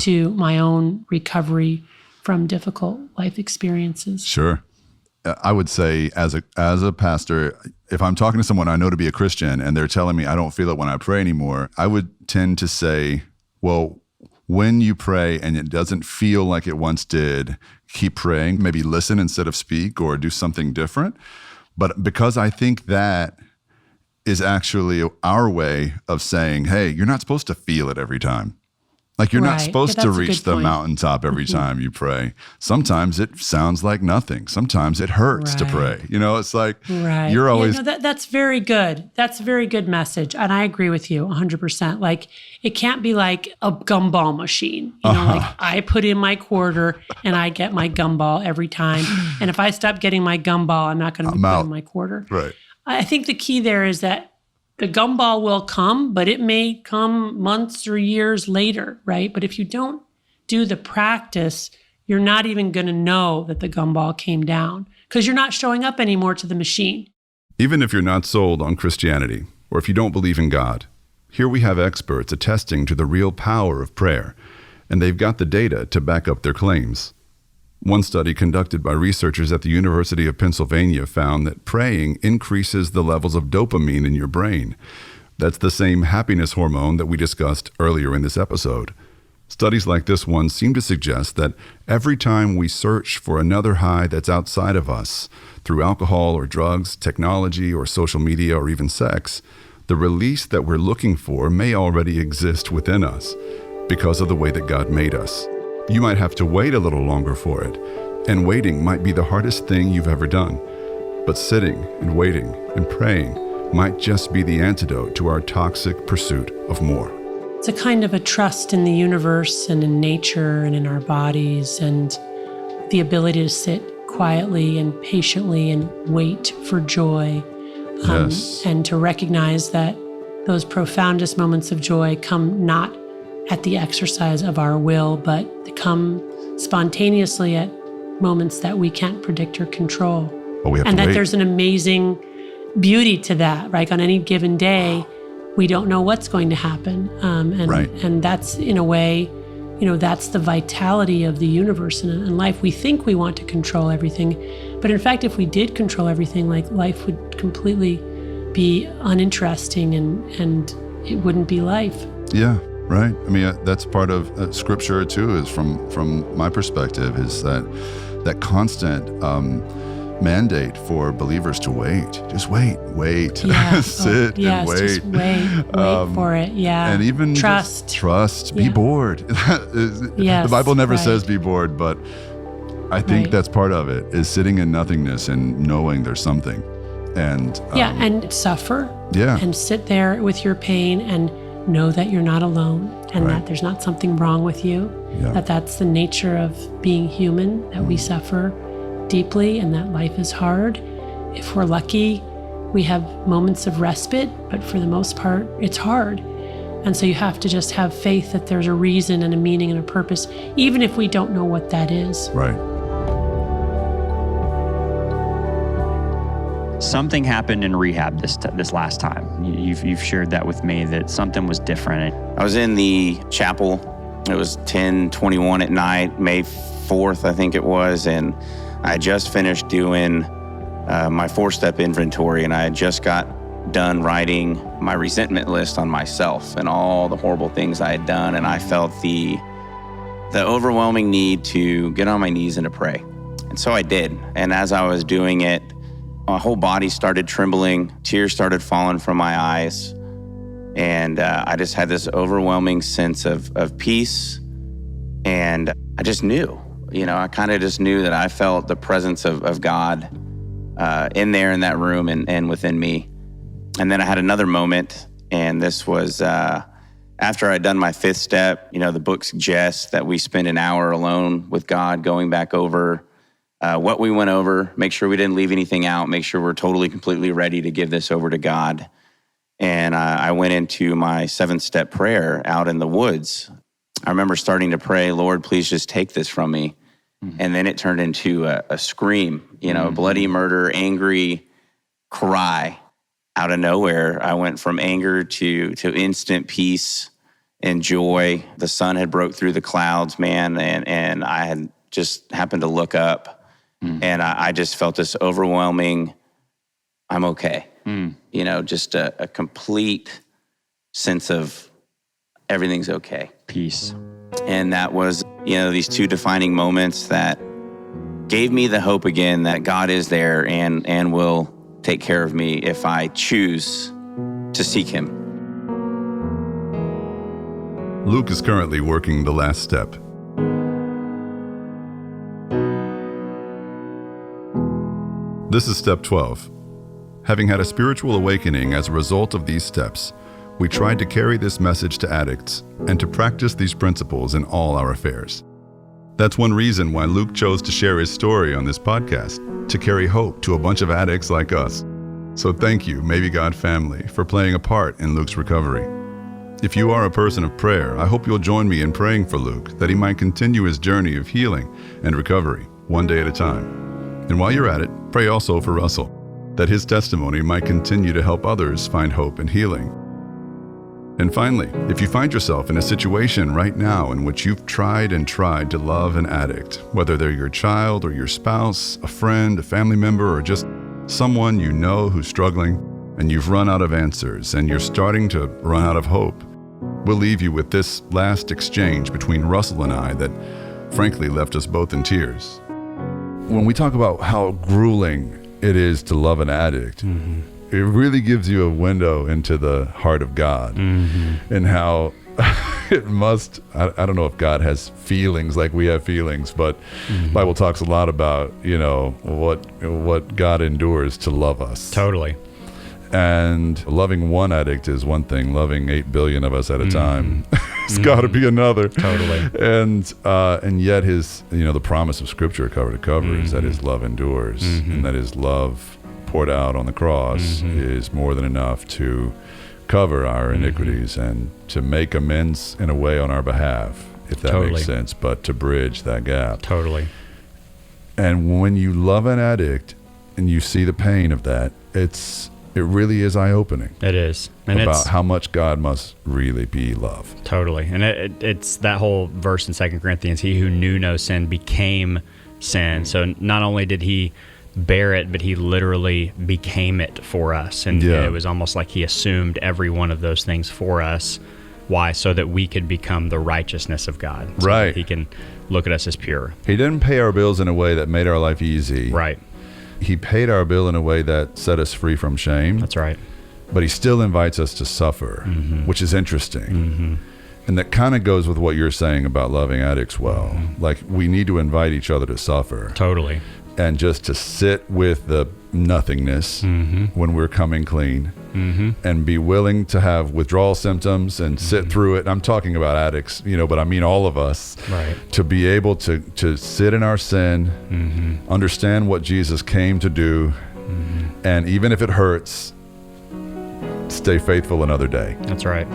to my own recovery from difficult life experiences. Sure. I would say as a pastor, if I'm talking to someone I know to be a Christian and they're telling me I don't feel it when I pray anymore, I would tend to say, well, when you pray and it doesn't feel like it once did, keep praying, maybe listen instead of speak or do something different. But because I think that is actually our way of saying, hey, you're not supposed to feel it every time. Like you're not supposed to reach the mountaintop every time you pray. Sometimes it sounds like nothing. Sometimes it hurts to pray. It's like you're always... that's very good. That's a very good message. And I agree with you 100%. Like it can't be like a gumball machine. Like I put in my quarter and I get my gumball every time. And if I stop getting my gumball, I'm not going to be putting my quarter. Right. I think the key there is that the gumball will come, but it may come months or years later, right? But if you don't do the practice, you're not even going to know that the gumball came down because you're not showing up anymore to the machine. Even if you're not sold on Christianity, or if you don't believe in God, here we have experts attesting to the real power of prayer, and they've got the data to back up their claims. One study conducted by researchers at the University of Pennsylvania found that praying increases the levels of dopamine in your brain. That's the same happiness hormone that we discussed earlier in this episode. Studies like this one seem to suggest that every time we search for another high that's outside of us, through alcohol or drugs, technology or social media or even sex, the release that we're looking for may already exist within us because of the way that God made us. You might have to wait a little longer for it, and waiting might be the hardest thing you've ever done. But sitting and waiting and praying might just be the antidote to our toxic pursuit of more. It's a kind of a trust in the universe and in nature and in our bodies, and the ability to sit quietly and patiently and wait for joy. And to recognize that those profoundest moments of joy come not at the exercise of our will, but they come spontaneously at moments that we can't predict or control. And that there's an amazing beauty to that, right? On any given day, we don't know what's going to happen. And that's, in a way, that's the vitality of the universe and life. We think we want to control everything, but in fact, if we did control everything, like life would completely be uninteresting and it wouldn't be life. Yeah. Right. I mean, that's part of scripture too, is from my perspective, is that constant mandate for believers to wait. Just wait, sit and wait. Just wait for it. Yeah. And even trust, be bored. The Bible never says be bored, but I think that's part of it, is sitting in nothingness and knowing there's something. And and suffer. Yeah. And sit there with your pain and know that you're not alone, and that there's not something wrong with you, that's the nature of being human, that we suffer deeply and that life is hard. If we're lucky, we have moments of respite, but for the most part, it's hard. And so you have to just have faith that there's a reason and a meaning and a purpose, even if we don't know what that is. Right. Something happened in rehab this last time. You've shared that with me, that something was different. I was in the chapel. It was 10:21 at night, May 4th, I think it was, and I just finished doing my 4-step inventory, and I had just got done writing my resentment list on myself and all the horrible things I had done, and I felt the overwhelming need to get on my knees and to pray. And so I did. And as I was doing it, my whole body started trembling, tears started falling from my eyes, and I just had this overwhelming sense of peace, and I just knew, I kind of just knew that I felt the presence of God in there in that room and within me. And then I had another moment, and this was after I'd done my 5th step. The book suggests that we spend an hour alone with God, going back over what we went over, make sure we didn't leave anything out, make sure we're totally, completely ready to give this over to God. And I went into my 7-step prayer out in the woods. I remember starting to pray, Lord, please just take this from me. And then it turned into a scream, bloody murder, angry cry out of nowhere. I went from anger to instant peace and joy. The sun had broke through the clouds, man, and I had just happened to look up, and I just felt this overwhelming, I'm okay. Just a complete sense of everything's okay. Peace. And that was, these two defining moments that gave me the hope again that God is there and will take care of me if I choose to seek him. Luke is currently working the last step. This is step 12. Having had a spiritual awakening as a result of these steps, we tried to carry this message to addicts and to practice these principles in all our affairs. That's one reason why Luke chose to share his story on this podcast, to carry hope to a bunch of addicts like us. So thank you, Maybe God family, for playing a part in Luke's recovery. If you are a person of prayer, I hope you'll join me in praying for Luke that he might continue his journey of healing and recovery one day at a time. And while you're at it, pray also for Russell, that his testimony might continue to help others find hope and healing. And finally, if you find yourself in a situation right now in which you've tried to love an addict, whether they're your child or your spouse, a friend, a family member, or just someone you know who's struggling, and you've run out of answers and you're starting to run out of hope, we'll leave you with this last exchange between Russell and I that frankly left us both in tears. When we talk about how grueling it is to love an addict, it really gives you a window into the heart of God and how it must, I don't know if God has feelings like we have feelings, but Bible talks a lot about, what God endures to love us. Totally. And loving one addict is one thing, loving 8 billion of us at a time, it's got to be another. Totally. And yet his, the promise of Scripture cover to cover is that his love endures and that his love poured out on the cross is more than enough to cover our iniquities and to make amends in a way on our behalf, if that makes sense, but to bridge that gap. Totally. And when you love an addict and you see the pain of that, it really is eye-opening. It is. And about how much God must really be love. Totally. And it's that whole verse in 2 Corinthians, he who knew no sin became sin. So not only did he bear it, but he literally became it for us. And it was almost like he assumed every one of those things for us. Why? So that we could become the righteousness of God. So that he can look at us as pure. He didn't pay our bills in a way that made our life easy. Right. He paid our bill in a way that set us free from shame. That's right. But he still invites us to suffer, which is interesting. And that kind of goes with what you're saying about loving addicts well. Like, we need to invite each other to suffer. Totally. And just to sit with the nothingness when we're coming clean and be willing to have withdrawal symptoms and sit through it. I'm talking about addicts, but I mean all of us. Right. To be able to sit in our sin, understand what Jesus came to do, and even if it hurts, stay faithful another day. That's right.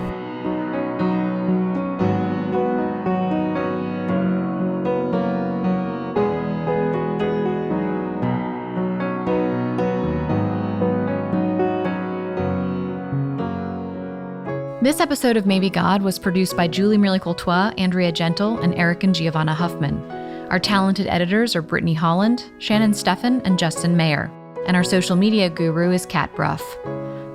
This episode of Maybe God was produced by Julie Merle-Courtois, Andrea Gentle, and Eric and Giovanna Huffman. Our talented editors are Brittany Holland, Shannon Steffen, and Justin Mayer. And our social media guru is Kat Bruff.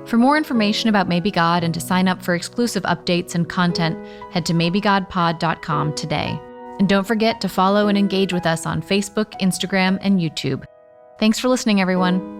For more information about Maybe God and to sign up for exclusive updates and content, head to maybegodpod.com today. And don't forget to follow and engage with us on Facebook, Instagram, and YouTube. Thanks for listening, everyone.